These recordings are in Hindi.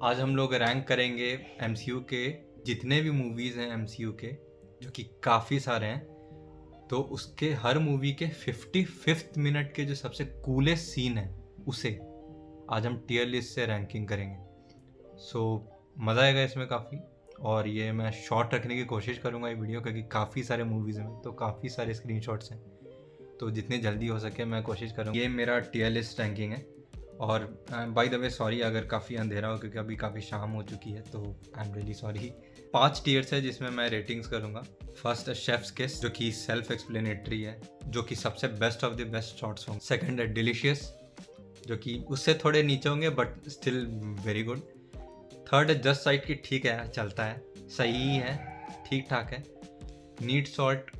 आज हम लोग रैंक करेंगे एमसीयू के जितने भी मूवीज़ हैं एमसीयू के, जो कि काफ़ी सारे हैं। तो उसके हर मूवी के 55th मिनट के जो सबसे कूलेस्ट सीन है उसे आज हम टियर लिस्ट से रैंकिंग करेंगे। सो मज़ा आएगा इसमें काफ़ी। और ये मैं शॉर्ट रखने की कोशिश करूँगा ये वीडियो, क्योंकि काफ़ी सारे मूवीज़ में तो काफ़ी सारे स्क्रीनशॉट्स हैं, तो जितनी जल्दी हो सके मैं कोशिश करूँगा। ये मेरा टियर लिस्ट रैंकिंग है। और बाय द वे सॉरी अगर काफ़ी अंधेरा हो, क्योंकि अभी काफ़ी शाम हो चुकी है, तो I am really sorry. 5 tiers है जिसमें मैं रेटिंग्स करूँगा। फर्स्ट है शेफ्स किस, जो कि सेल्फ एक्सप्लेनेटरी है, जो कि सबसे best of the best shots होंगे। सेकंड है डिलीशियस, जो कि उससे थोड़े नीचे होंगे but still very good. Third है जस्ट साइड की, ठीक है चलता है, सही है, ठीक ठाक है। नीड सॉल्ट,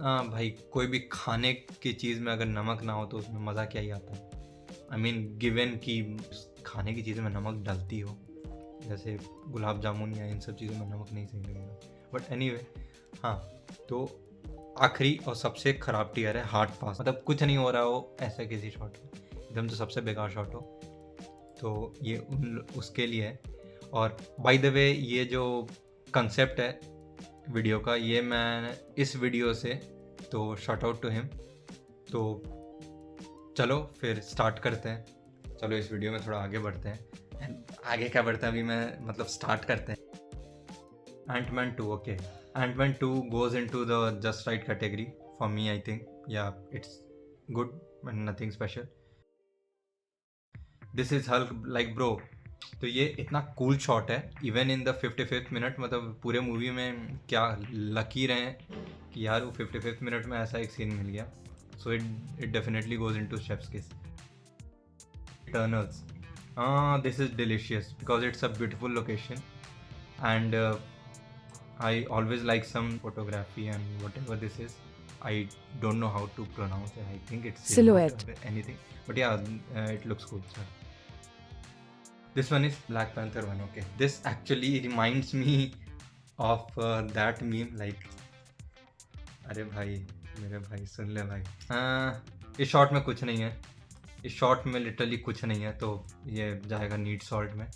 भाई कोई भी खाने की चीज़ में अगर नमक ना हो तो उसमें मज़ा क्या ही आता है। आई मीन गिवन कि खाने की चीज़ों में नमक डलती हो, जैसे गुलाब जामुन या इन सब चीज़ों में नमक नहीं सही लगेगा, बट एनीवे हाँ। तो आखिरी और सबसे ख़राब टियर है हार्ड पास, मतलब कुछ नहीं हो रहा हो ऐसा किसी शॉट में, एकदम जो सबसे बेकार शॉट हो, तो ये उसके लिए है। और बाय द वे ये जो कंसेप्ट है वीडियो का, ये मैं इस वीडियो से, तो शॉट आउट टू हिम। तो चलो फिर स्टार्ट करते हैं। चलो इस वीडियो में थोड़ा आगे बढ़ते हैं। आगे क्या बढ़ते हैं अभी मैं, मतलब स्टार्ट करते हैं। Antman 2, okay. Antman 2 goes into the just right category for me, I think. Yeah it's good but nothing special. This is Hulk like bro. तो ये इतना कूल शॉट है even in the 55th minute, मतलब पूरे मूवी में क्या लकी रहे कि यार वो 55th मिनट में ऐसा एक सीन मिल गया। So it definitely goes into chefs किस। Eternals. This is delicious because it's a beautiful location, and I always like some photography and whatever this is. I don't know how to pronounce it. I think it's silhouette or anything, but yeah, it looks cool. So. This one is Black Panther one. Okay, this actually reminds me of that meme. Like, अरे भाई मेरे भाई सुन ले भाई। इस शॉट में कुछ नहीं है, इस शॉट में लिटरली कुछ नहीं है, तो ये जाएगा नीड सॉल्ट में।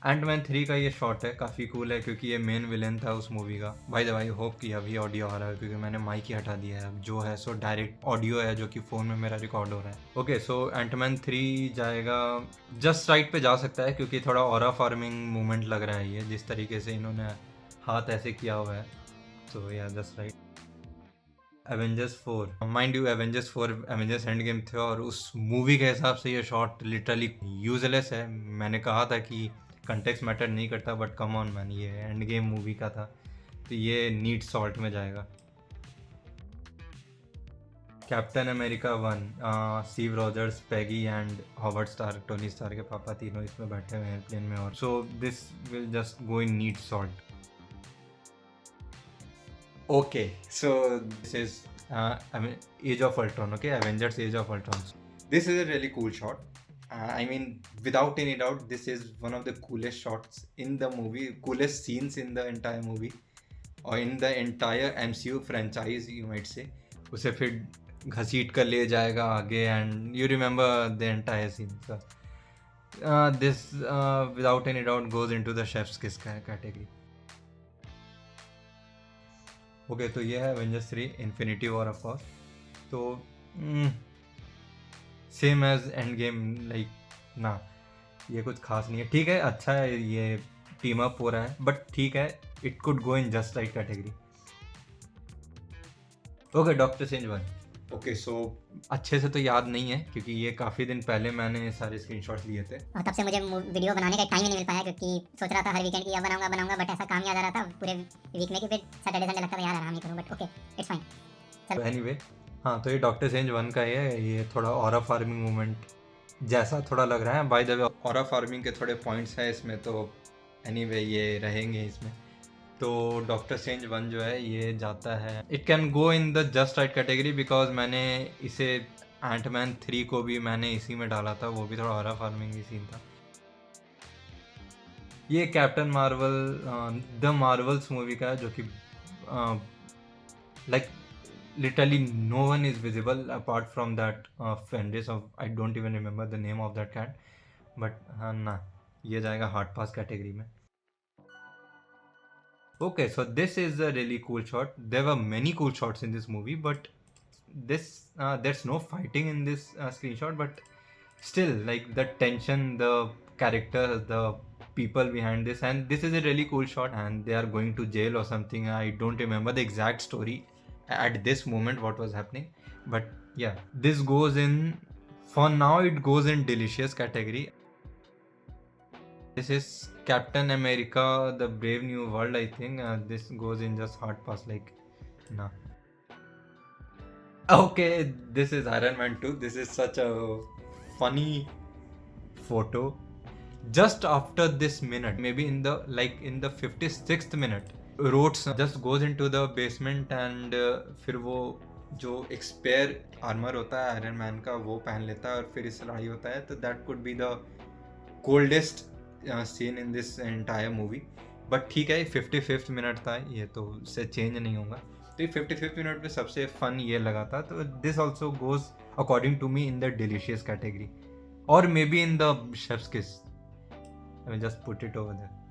एंटमैन 3 का ये शॉट है, काफ़ी कूल है, क्योंकि ये मेन विलेन था उस मूवी का। भाई भाई होप कि अभी ऑडियो आ रहा है, क्योंकि मैंने माइक ही हटा दिया है। अब जो है सो डायरेक्ट ऑडियो है, जो कि फ़ोन में मेरा रिकॉर्ड हो रहा है। ओके, सो एंटमैन 3 जाएगा जस्ट राइट पे जा सकता है, क्योंकि थोड़ा ऑरा फार्मिंग मूवमेंट लग रहा है ये, जिस तरीके से इन्होंने हाथ ऐसे किया हुआ है। तो या just right. Avengers 4, mind you Avengers 4 Avengers end game थे, और उस मूवी के हिसाब से ये शॉट लिटरली यूजलेस है। मैंने कहा था कि कंटेक्स्ट मैटर नहीं करता, बट कम ऑन मैन, ये एंड गेम मूवी का था, तो ये नीड सॉल्ट में जाएगा। Captain America 1, Steve Rogers, Peggy and Howard star, Tony star के पापा, तीनों इसमें बैठे हुए हैं एयरप्लेन में, और so this will just go in need salt. Okay, so this is I mean Age of Ultron, okay, Avengers Age of Ultron. This is a really cool shot. I mean, without any doubt, this is one of the coolest shots in the movie, coolest scenes in the entire movie, or in the entire MCU franchise, you might say. उसे फिर घसीट कर ले जाएगा आगे, and you remember the entire scene. So, this without any doubt goes into the chef's kiss category. Okay, तो ये है Avengers 3 Infinity War of course. तो same as Endgame, like ना, ये कुछ खास नहीं है। ठीक है, अच्छा है, ये टीम अप हो रहा है, बट ठीक है, it could go in just right category. Okay, doctor Strange 1। Okay, so अच्छे से तो याद नहीं है, क्योंकि ये काफ़ी दिन पहले मैंने सारे स्क्रीनशॉट्स लिए थे, और तब से मुझे वीडियो बनाने का टाइम ही नहीं मिल पाया, क्योंकि सोच रहा था हर वीकेंड की या बनाऊंगा, बट ऐसा काम ही आ जा रहा था पूरे वीक में कि फिर सैटरडे संडे लगता था यार आराम ही करूँ, बट ओके इट्स फाइन। तो एनीवे हाँ, तो ये डॉक्टर स्ट्रेंज 1 का है। ये थोड़ा ऑरा फार्मिंग मूवमेंट जैसा थोड़ा लग रहा है। By the way aura farming के थोड़े पॉइंट्स हैं इसमें, तो एनीवे ये रहेंगे इसमें। तो डॉक्टर स्ट्रेंज 1 जो है ये जाता है, it can go in the just right category, because मैंने इसे एंटमैन 3 को भी मैंने इसी में डाला था, वो भी थोड़ा ऑरा फार्मिंग ही सीन था। ये captain Marvel the Marvels movie का है, जो कि like literally no one is visible apart from that Fenris of, I don't even remember the name of that cat, but ना, ये जाएगा हार्ड पास कैटेगरी में. Okay, so this is a really cool shot. There were many cool shots in this movie, but there's no fighting in this screenshot. But still, like the tension, the characters, the people behind this, and this is a really cool shot. And they are going to jail or something. I don't remember the exact story at this moment what was happening, but yeah, this goes in. For now, it goes in delicious category. This is Captain America, The Brave New World, I think. This goes in just hard pass, like, nah. Okay, this is Iron Man 2. This is such a funny photo. Just after this minute, maybe in the 56th minute, Rhodes just goes into the basement and फिर वो जो एक स्पेयर आर्मर होता है आयरन मैन का वो पहन लेता है और फिर इस लड़ाई होता है. तो that could be the coldest seen in this entire movie. But ठीक है, 55th मिनट था, ये तो उससे चेंज नहीं होगा. तो ये 55th मिनट में सबसे फन ये लगा था. तो this also goes according to me in the delicious category और maybe in the chef's kiss. I will just put it over there.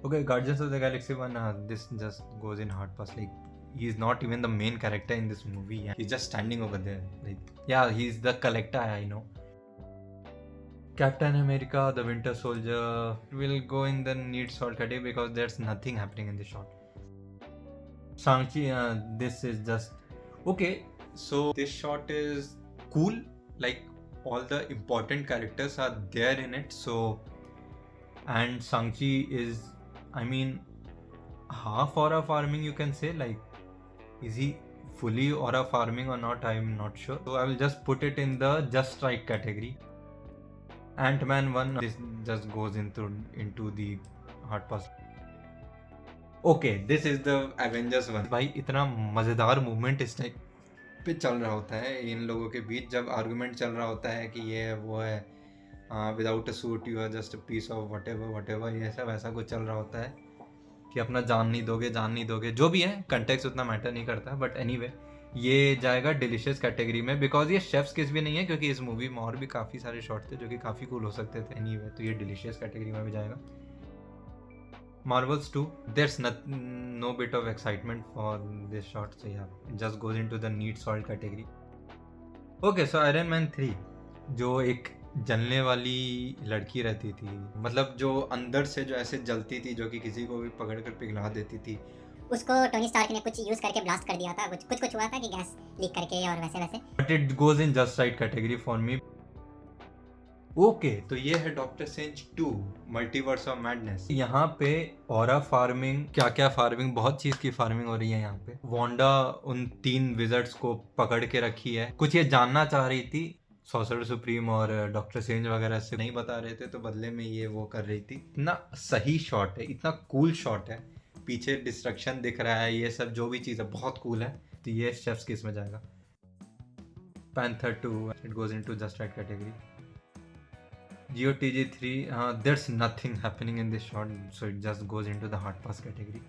Okay, Guardians of the Galaxy 1, this just goes in hard pass. Like, he is not even the main character in this movie. Yeah. He's just standing over there. Like, yeah, he's the collector, I know. Captain America, the Winter Soldier will go in the need shot category because there's nothing happening in this shot. Shang-Chi, this is just okay. So this shot is cool. Like, all the important characters are there in it. So, and Shang-Chi is, I mean, half aura farming, you can say. Like, is he fully aura farming or not? I'm not sure. So I will just put it in the just right category. Ant-Man 1, this just goes into the hard pass. Okay, this is the Avengers 1. भाई इतना मज़ेदार मूवमेंट इस टाइप पे चल रहा होता है इन लोगों के बीच, जब आर्गुमेंट चल रहा होता है कि ये है वो है, without a suit you are just a piece of whatever, ये सब ऐसा कुछ चल रहा होता है कि अपना जान नहीं दोगे, जो भी है कंटेक्स्ट उतना मैटर नहीं करता. बट एनीवे, ये जाएगा डिलीशियस कैटेगरी में बिकॉज ये शेफ्स किस भी नहीं है, क्योंकि इस मूवी में और भी काफ़ी सारे शॉट थे जो कि काफ़ी कूल हो सकते थे. एनीवे, तो ये डिलीशियस कैटेगरी में भी जाएगा. Marvels 2, there's no bit of excitement for this shot, so yeah, it just goes into the need salt category. Okay, so Iron Man 3, जो एक जलने वाली लड़की रहती थी, मतलब जो अंदर से जो ऐसे जलती थी, जो कि किसी को भी पकड़ कर पिघला देती थी, उसको टोनी स्टार्क ने कुछ यूज करके ब्लास्ट कर दिया था, कुछ हुआ था कि गैस लीक करके और वैसे. But it goes in just right category for me. Okay, तो ये है doctor strange 2 multiverse of madness. यहाँ पे ऑरा फार्मिंग, क्या फार्मिंग, बहुत चीज की फार्मिंग हो रही है यहाँ पे. वांडा उन 3 विजर्ड्स को पकड़ के रखी है. कुछ ये जानना चाह रही थी, सॉर्सरर सुप्रीम और डॉक्टर स्ट्रेंज वगैरह से नहीं बता रहे थे, तो बदले में ये वो कर रही थी. इतना सही शॉट है, इतना कूल शॉट है, पीछे डिस्ट्रक्शन दिख रहा है, ये सब जो भी चीज़ है बहुत कूल है. तो ये शेफ्स किस में जाएगा. Panther 2, it goes into just right category. GOTG 3, there's nothing happening in this shot, so it just goes into the hard pass category.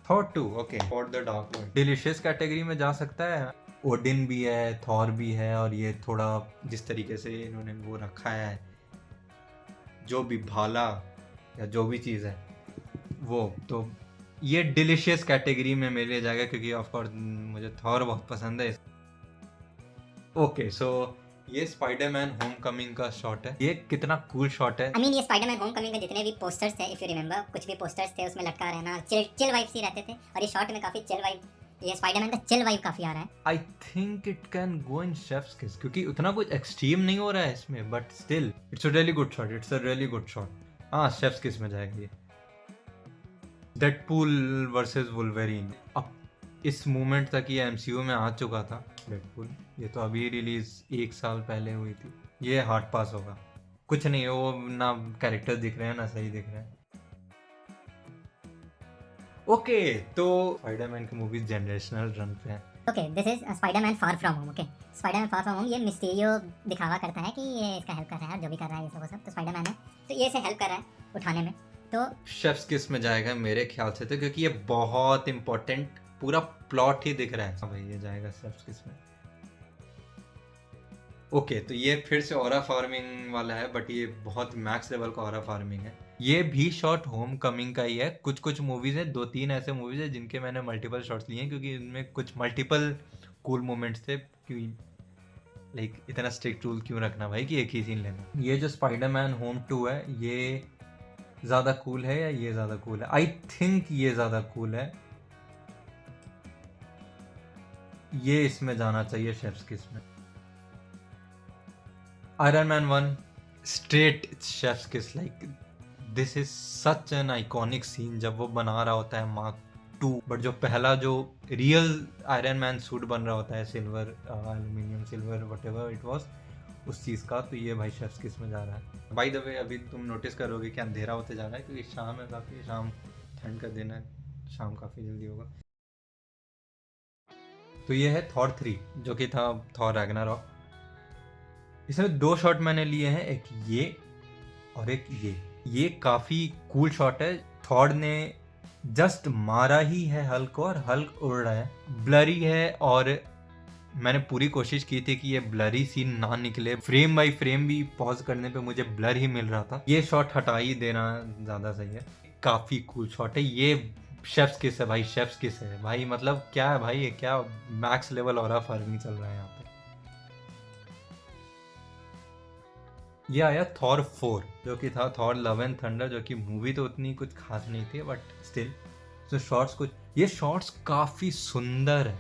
Thor 2, okay, for the Dark World, delicious category में जा सकता है. ओडिन भी है, थॉर भी है, और ये थोड़ा जिस तरीके से इन्होंने वो रखा है, जो भी भाला या जो भी चीज़ है वो, तो ये डिलीशियस कैटेगरी में मेरे लिए जाएगा, क्योंकि ऑफ कोर्स मुझे थॉर बहुत पसंद है. ओके, सो ये स्पाइडरमैन होमकमिंग का शॉट है. ये कितना कूल शॉट है. आई मीन, ये स्पाइडरमैन होमकमिंग के जितने भी पोस्टर्स थे, इफ यू रिमेंबर, कुछ भी पोस्टर्स थे उसमें लटका रहना, चिल वाइब्स ही रहते थे, और ये शॉट में काफी चिल वाइब, ये स्पाइडरमैन का चिल वाइब काफी आ रहा है. आई think it can go in chef's किस, क्योंकि उतना कुछ एक्सट्रीम नहीं हो रहा है इसमें, but still it's a really good shot. हाँ, शेफ्स किस में जाएगा ये. Deadpool versus Wolverine. अब इस मूवमेंट तक ये MCU में आ चुका था डेडपूल, ये तो अभी रिलीज 1 साल पहले हुई थी. ये हार्ड पास होगा, कुछ नहीं, वो ना कैरेक्टर दिख रहे हैं ना सही दिख रहे हैं. ओके, तो स्पाइडरमैन की मूवीज जनरेशनल रन पे है. Okay, this is Spiderman far from home. Okay, Spiderman far from home, ये मिस्टीरियो दिखावा करता है कि ये इसका हेल्प कर रहा है, जो भी कर रहा है ये सब तो स्पाइडरमैन है, तो ये इसे हेल्प कर रहा है उठाने में. तो शेफ्स किस में जाएगा मेरे ख्याल से, तो क्योंकि ये बहुत इंपॉर्टेंट पूरा प्लॉट ही दिख रहा है. भाई ये जाएगा शेफ्स किस में. ओके, तो ये फिर से ऑरा फार्मिंग वाला है, बट ये बहुत मैक्स लेवल का ऑरा फार्मिंग है। ये भी शॉट होम कमिंग का ही है। कुछ कुछ मूवीज है, 2-3 ऐसे मूवीज है जिनके मैंने मल्टीपल शॉट्स लिए हैं, क्योंकि इनमें कुछ मल्टीपल कूल मोमेंट्स थे। क्यों लाइक इतना स्ट्रिक्ट रूल क्यों रखना भाई कि एक ही सीन लेना। ये जो स्पाइडरमैन होम 2 है, ये ज़्यादा कूल है या ये ज़्यादा कूल है? आई थिंक ये ज़्यादा कूल है। ये इसमें जाना चाहिए शेफ्स किस में। Iron Man 1 straight chef's kiss. Like this is such an iconic scene जब वो बना रहा होता है मार्क 2, बट जो पहला जो रियल आयरन मैन सूट बन रहा होता है, silver aluminium silver whatever it was, उस चीज़ का, तो ये भाई शेफ्स किस में जा रहा है। बाय द वे अभी तुम नोटिस करोगे कि अंधेरा होते जा रहा है, क्योंकि शाम है काफ़ी, शाम ठंड का दिन है, शाम काफ़ी जल्दी होगा। तो ये है थॉर 3 जो कि था थॉर रैग्नारॉक। इसमें 2 शॉट मैंने लिए हैं, एक ये और एक ये काफ़ी कूल शॉट है। थॉर ने जस्ट मारा ही है हल्क को और हल्क उड़ रहा है, ब्लरी है, और मैंने पूरी कोशिश की थी कि ये ब्लरी सीन ना निकले। फ्रेम बाय फ्रेम भी पॉज करने पे मुझे ब्लर ही मिल रहा था। ये शॉट हटा ही देना ज़्यादा सही है। काफ़ी कूल शॉट है ये। शेफ्स किस है भाई, शेफ्स किस है भाई, मतलब क्या है भाई, ये क्या मैक्स लेवल ऑरा फार्मिंग चल रहा है यहाँ पे। ये आया थॉर 4 जो कि था थॉर लव एंड थंडर, जो कि मूवी तो उतनी कुछ खास नहीं थी, बट स्टिल तो शॉट्स कुछ, ये शॉट्स काफ़ी सुंदर है।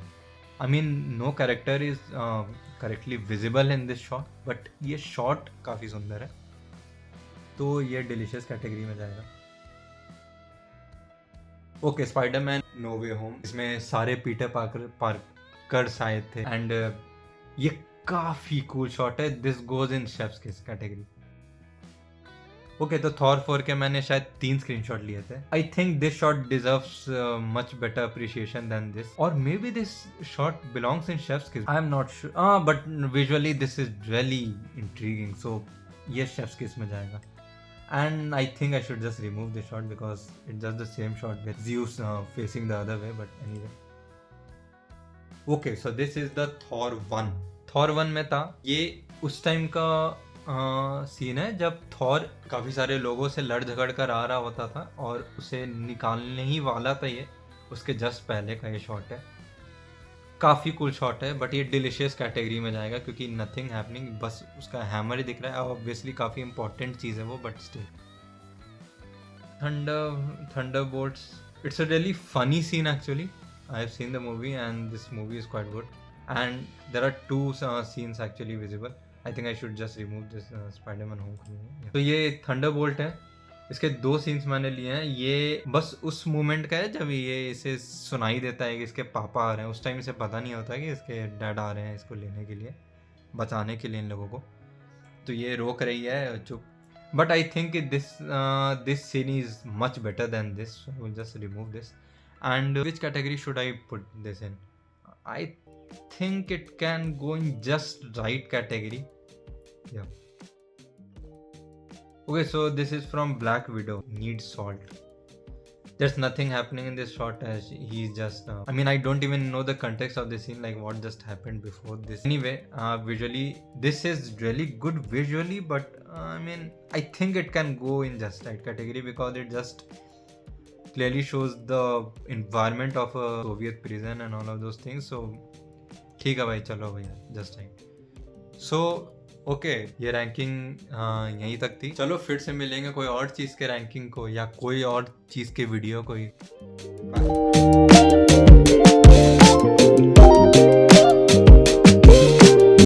I mean no character is correctly visible in this shot, but ये शॉट काफ़ी सुंदर है, तो ये डिलीशियस कैटेगरी में जाएगा। Okay, Spiderman No Way Home, इसमें सारे पीटर पार्कर्स आए थे, एंड ये काफी कूल शॉट है। This goes in chef's kiss category. Okay, तो थॉर 4 के मैंने शायद 3 स्क्रीनशॉट लिए थे। I think this shot deserves much better appreciation than this, और maybe this shot belongs in chef's kiss, I am not sure, but visually this is really intriguing, so ये शेफ्स किस में जाएगा। And I think I should just remove this shot because it's just the same shot with Zeus facing the other way, but anyway. Okay, so this is the Thor 1. Thor 1 में था, ये उस टाइम का सीन है जब थॉर काफ़ी सारे लोगों से लड़ झगड़ कर आ रहा होता था और उसे निकालने ही वाला था। ये उसके जस्ट पहले का ये शॉट है। काफ़ी कूल शॉट है, बट ये डिलीशियस कैटेगरी में जाएगा क्योंकि नथिंग हैपनिंग, बस उसका हैमर ही दिख रहा है। ऑब्वियसली काफ़ी इंपॉर्टेंट चीज़ है वो, but still. Thunderbolts, it's a really funny scene actually. I have seen the movie and this movie is quite good, and there are 2 scenes actually visible. I think I should just remove this Spiderman Homecoming. तो ये थंडरबोल्ट है, इसके 2 सीन्स मैंने लिए हैं। ये बस उस मोमेंट का है जब ये इसे सुनाई देता है कि इसके पापा आ रहे हैं। उस टाइम इसे पता नहीं होता कि इसके डैड आ रहे हैं इसको लेने के लिए, बचाने के लिए इन लोगों को। तो ये रोक रही है चुप, but I think this scene is much better than this, I will just remove this. And which category should I put this in? I think it can go in just right category. Yeah. Okay, so this is from Black Widow. Needs salt. There's nothing happening in this shot as he's just. I mean, I don't even know the context of this scene, like what just happened before this. Anyway, visually, this is really good visually, but I mean, I think it can go in just right category because it just clearly shows the environment of a Soviet prison and all of those things. So, ठीक है भाई, चलो भैया, just right. So. ओके, ये रैंकिंग यहीं तक थी। चलो फिर से मिलेंगे कोई और चीज़ के रैंकिंग को या कोई और चीज़ के वीडियो को ही। बाय।